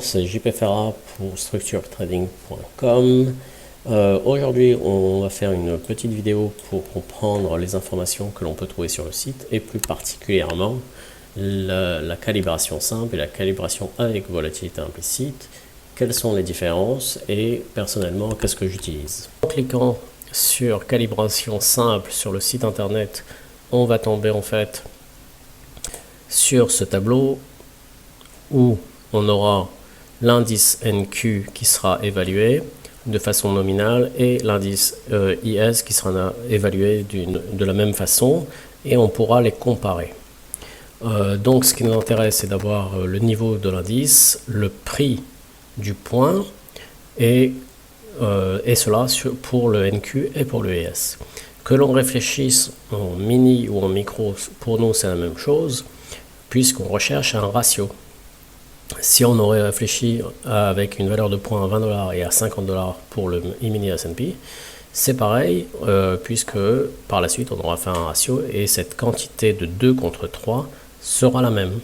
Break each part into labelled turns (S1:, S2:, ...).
S1: c'est JP Ferrat pour structuretrading.com. Aujourd'hui, on va faire une petite vidéo pour comprendre les informations que l'on peut trouver sur le site et plus particulièrement la calibration simple et la calibration avec volatilité implicite. Quelles sont les différences et personnellement, qu'est-ce que j'utilise? En cliquant sur calibration simple sur le site internet, on va tomber en fait sur ce tableau où on aura l'indice NQ qui sera évalué de façon nominale et l'indice IS qui sera évalué de la même façon et on pourra les comparer. Donc ce qui nous intéresse, c'est d'avoir le niveau de l'indice, le prix du point et cela pour le NQ et pour le IS. Que l'on réfléchisse en mini ou en micro, pour nous c'est la même chose puisqu'on recherche un ratio. Si on aurait réfléchi avec une valeur de points à 20$ et à 50$ pour le E-mini S&P, c'est pareil, puisque par la suite on aura fait un ratio et cette quantité de 2 contre 3 sera la même.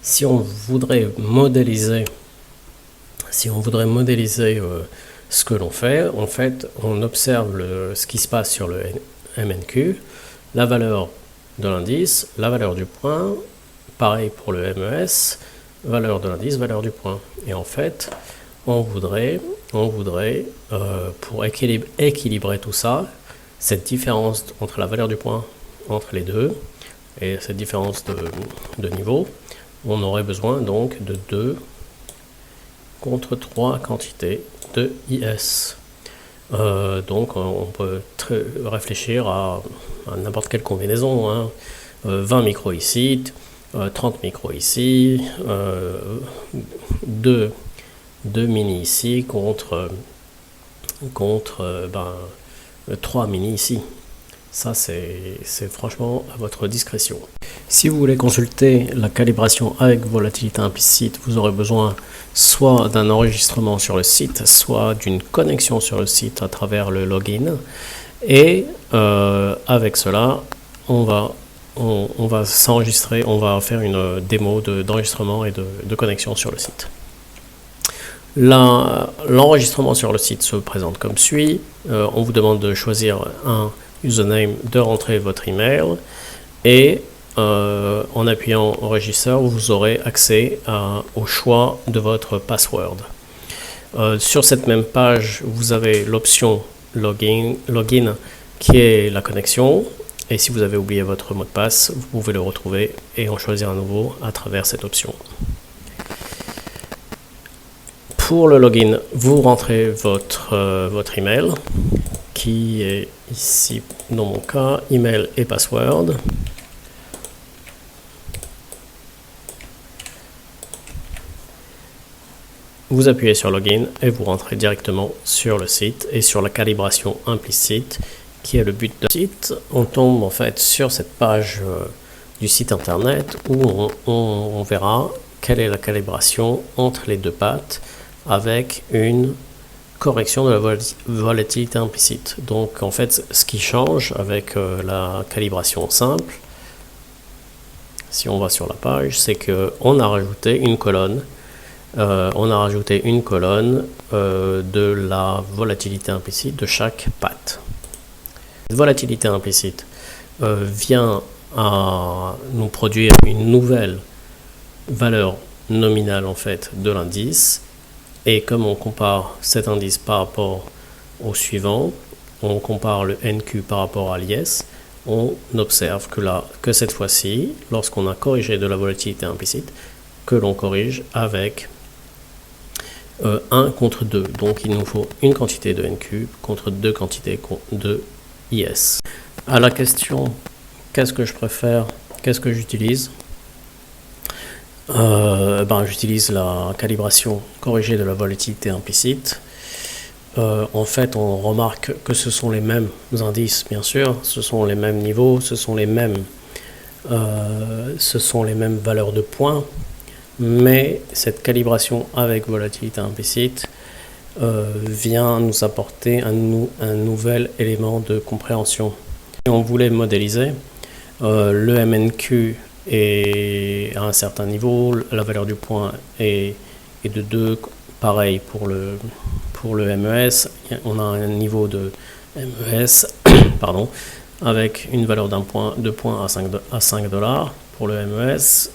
S1: Si on voudrait modéliser, ce que l'on fait, en fait, on observe ce qui se passe sur le MNQ, la valeur de l'indice, la valeur du point. Pareil pour le MES, valeur de l'indice, valeur du point. Et en fait, on voudrait pour équilibrer tout ça, cette différence entre la valeur du point entre les deux, et cette différence de niveau, on aurait besoin donc de 2 contre 3 quantités de IS. Donc on peut réfléchir à n'importe quelle combinaison, hein. 20 micros ici, 30 micros ici, 2 mini ici contre 3 mini ici. Ça c'est franchement à votre discrétion. Si vous voulez consulter la calibration avec volatilité implicite, vous aurez besoin soit d'un enregistrement sur le site, soit d'une connexion sur le site à travers le login. Et avec cela, on va s'enregistrer, on va faire une démo d'enregistrement et de connexion sur le site. L'enregistrement sur le site se présente comme suit. On vous demande de choisir un username, de rentrer votre email et en appuyant enregistreur, vous aurez accès au choix de votre password. Sur cette même page, vous avez l'option login qui est la connexion. Et si vous avez oublié votre mot de passe, vous pouvez le retrouver et en choisir un nouveau à travers cette option. Pour le login, vous rentrez votre email, qui est ici dans mon cas, email et password. Vous appuyez sur login et vous rentrez directement sur le site et sur la calibration implicite, qui est le but de site. On tombe en fait sur cette page du site internet où on verra quelle est la calibration entre les deux pattes avec une correction de la volatilité implicite. Donc en fait ce qui change avec la calibration simple, si on va sur la page, c'est qu'on a rajouté une colonne. De la volatilité implicite de chaque patte. Cette volatilité implicite vient à nous produire une nouvelle valeur nominale en fait de l'indice, et comme on compare cet indice par rapport au suivant, on compare le NQ par rapport à l'IS, on observe que cette fois-ci, lorsqu'on a corrigé de la volatilité implicite, que l'on corrige avec 1 contre 2. Donc il nous faut une quantité de NQ contre 2 quantités de IS. À la question qu'est-ce que je préfère, qu'est-ce que j'utilise, j'utilise la calibration corrigée de la volatilité implicite. En fait on remarque que ce sont les mêmes indices, bien sûr, ce sont les mêmes niveaux, ce sont les mêmes valeurs de points, mais cette calibration avec volatilité implicite vient nous apporter un nouvel élément de compréhension. Si on voulait modéliser le MNQ et à un certain niveau, la valeur du point est de 2. Pareil pour le MES, on a un niveau de MES pardon, avec une valeur de points à 5 $ pour le MES,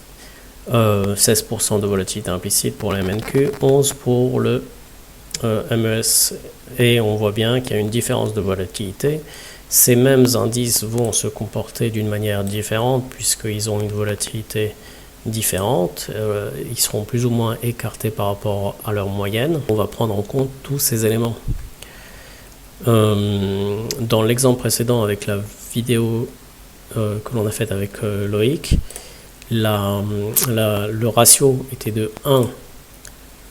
S1: 16% de volatilité implicite pour le MNQ, 11 pour le MES, et on voit bien qu'il y a une différence de volatilité. Ces mêmes indices vont se comporter d'une manière différente puisqu'ils ont une volatilité différente, ils seront plus ou moins écartés par rapport à leur moyenne. On va prendre en compte tous ces éléments. Dans l'exemple précédent avec la vidéo que l'on a faite avec Loïc, le ratio était de 1.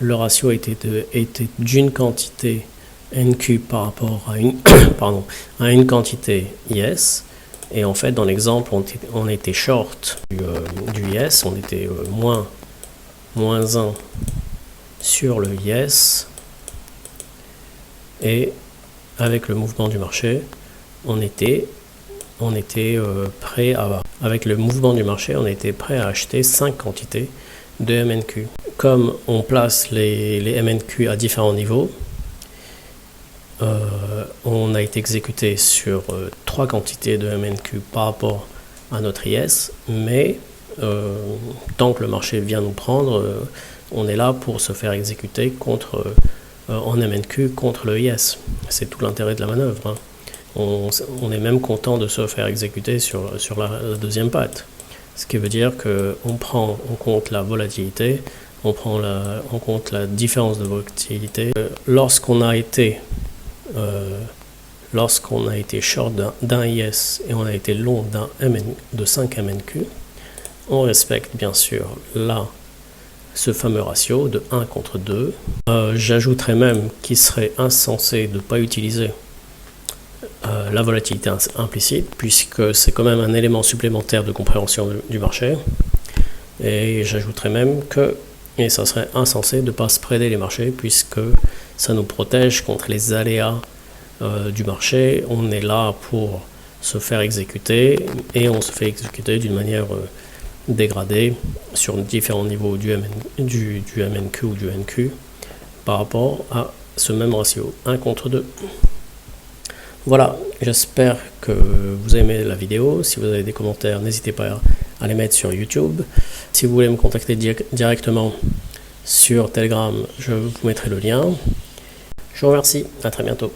S1: Le ratio était d'une quantité NQ par rapport à une quantité IS. Et en fait, dans l'exemple, on était short du IS, on était moins 1 sur le IS. Et avec le mouvement du marché, on était prêt à... Avec le mouvement du marché, on était prêt à acheter 5 quantités de MNQ. Comme on place les MNQ à différents niveaux, on a été exécuté sur 3 quantités de MNQ par rapport à notre IS, mais tant que le marché vient nous prendre, on est là pour se faire exécuter en MNQ contre le IS. C'est tout l'intérêt de la manœuvre, hein. On est même content de se faire exécuter sur la deuxième patte. Ce qui veut dire qu'on prend en compte la volatilité, on prend en compte la différence de volatilité. Lorsqu'on a été short d'un IS et on a été long de 5 MNQ, on respecte bien sûr ce fameux ratio de 1 contre 2. J'ajouterais même qu'il serait insensé de ne pas utiliser la volatilité implicite, puisque c'est quand même un élément supplémentaire de compréhension du marché. Et j'ajouterais même et ça serait insensé de ne pas spreader les marchés, puisque ça nous protège contre les aléas du marché. On est là pour se faire exécuter, et on se fait exécuter d'une manière dégradée sur différents niveaux du MNQ ou du NQ par rapport à ce même ratio, 1 contre 2. Voilà, j'espère que vous avez aimé la vidéo. Si vous avez des commentaires, n'hésitez pas à les mettre sur YouTube. Si vous voulez me contacter directement sur Telegram, je vous mettrai le lien. Je vous remercie, à très bientôt.